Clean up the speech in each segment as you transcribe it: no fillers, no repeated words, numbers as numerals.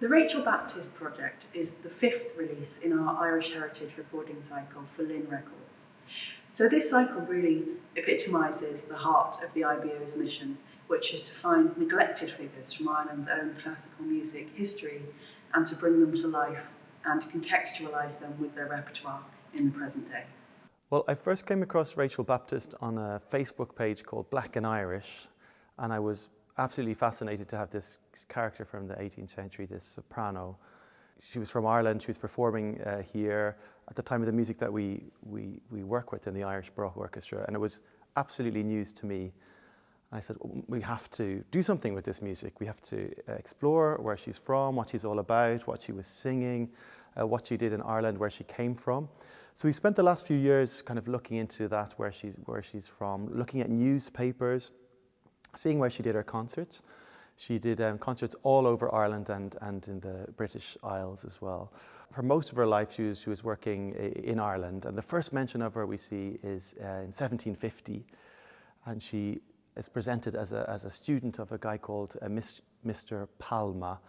The Rachel Baptist project is the fifth release in our Irish Heritage recording cycle for Linn Records. So this cycle really epitomises the heart of the IBO's mission, which is to find neglected figures from Ireland's own classical music history and to bring them to life and contextualise them with their repertoire in the present day. Well, I first came across Rachel Baptist on a Facebook page called Black and Irish, and I was absolutely fascinated to have this character from the 18th century, this soprano. She was from Ireland, she was performing here at the time of the music that we work with in the Irish Baroque Orchestra, and it was absolutely news to me. I said, we have to do something with this music. We have to explore where she's from, what she's all about, what she was singing, what she did in Ireland, where she came from. So we spent the last few years kind of looking into that, where she's from, looking at newspapers, seeing where she did her concerts. She did concerts all over Ireland and in the British Isles as well. For most of her life, she was working in Ireland, and the first mention of her we see is in 1750, and she is presented as a student of a guy called Mr. Palma,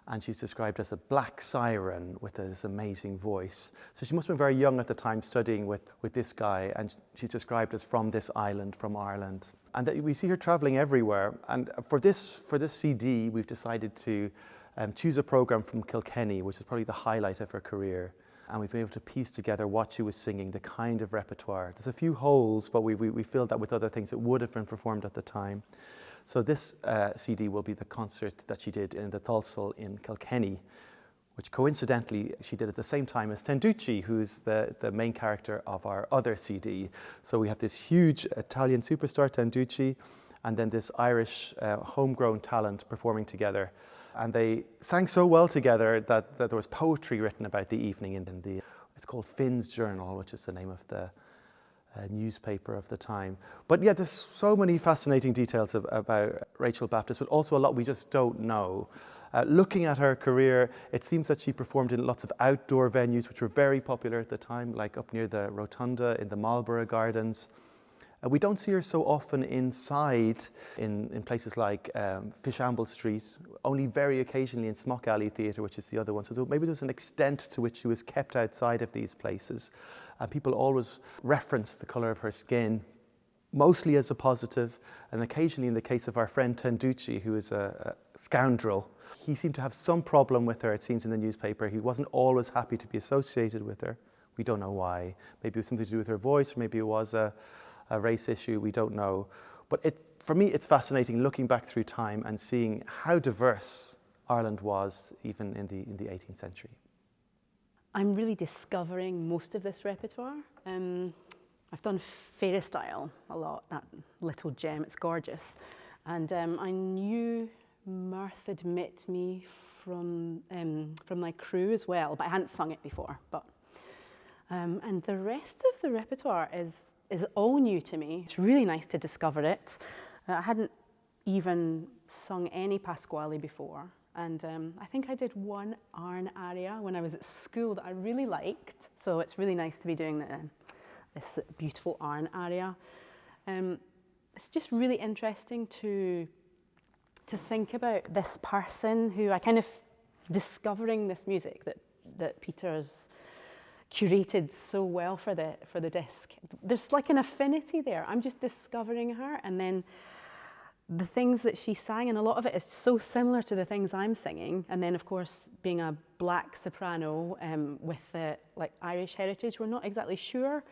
and she's described as a Black Syren with this amazing voice. So she must have been very young at the time studying with this guy, and she's described as from this island, from Ireland. And that we see her traveling everywhere. And for this CD, we've decided to choose a program from Kilkenny, which is probably the highlight of her career. And we've been able to piece together what she was singing, the kind of repertoire. There's a few holes, but we filled that with other things that would have been performed at the time. So this CD will be the concert that she did in the Thulsel in Kilkenny, which coincidentally she did at the same time as Tenducci, who's the main character of our other CD. So we have this huge Italian superstar, Tenducci, and then this Irish homegrown talent performing together. And they sang so well together that there was poetry written about the evening it's called Finn's Journal, which is the name of the newspaper of the time. But yeah, there's so many fascinating details about Rachel Baptist, but also a lot we just don't know. Looking at her career, it seems that she performed in lots of outdoor venues which were very popular at the time, like up near the Rotunda in the Marlborough Gardens. We don't see her so often inside in places like Fishamble Street, only very occasionally in Smock Alley Theatre, which is the other one. So maybe there's an extent to which she was kept outside of these places. People always reference the colour of her skin, mostly as a positive, and occasionally in the case of our friend Tenducci, who is a scoundrel. He seemed to have some problem with her, it seems, in the newspaper. He wasn't always happy to be associated with her. We don't know why. Maybe it was something to do with her voice, or maybe it was a race issue, we don't know. But for me, it's fascinating looking back through time and seeing how diverse Ireland was even in the 18th century. I'm really discovering most of this repertoire. I've done fairy style a lot, that little gem, it's gorgeous. And I knew Mirth had met me from my crew as well, but I hadn't sung it before. And the rest of the repertoire is all new to me. It's really nice to discover it. I hadn't even sung any Pasquale before. And I think I did one Arn aria when I was at school that I really liked. So it's really nice to be doing this beautiful Arn aria. It's just really interesting to think about this person who I kind of discovering this music that Peter's curated so well for the disc. There's like an affinity there. I'm just discovering her, and then the things that she sang, and a lot of it is so similar to the things I'm singing. And then, of course, being a black soprano with like Irish heritage, we're not exactly sure.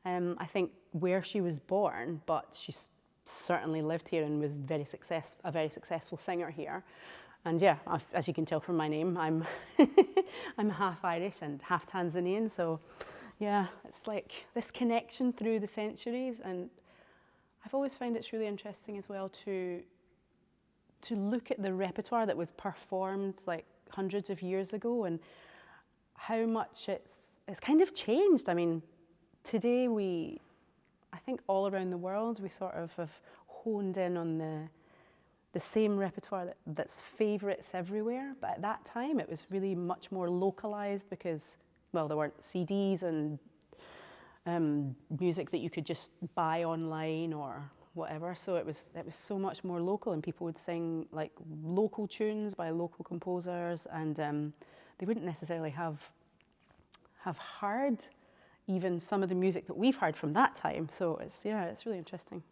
I think where she was born, but she's certainly lived here and was a very successful singer here. And yeah, as you can tell from my name, I'm I'm half Irish and half Tanzanian. So yeah, it's like this connection through the centuries. And I've always found it's really interesting as well to look at the repertoire that was performed like hundreds of years ago and how much it's kind of changed. I mean, today I think all around the world, we sort of have honed in on the same repertoire that's favourites everywhere. But at that time, it was really much more localised because, well, there weren't CDs and music that you could just buy online or whatever. So it was so much more local, and people would sing like local tunes by local composers, and they wouldn't necessarily have heard even some of the music that we've heard from that time. So it's really interesting.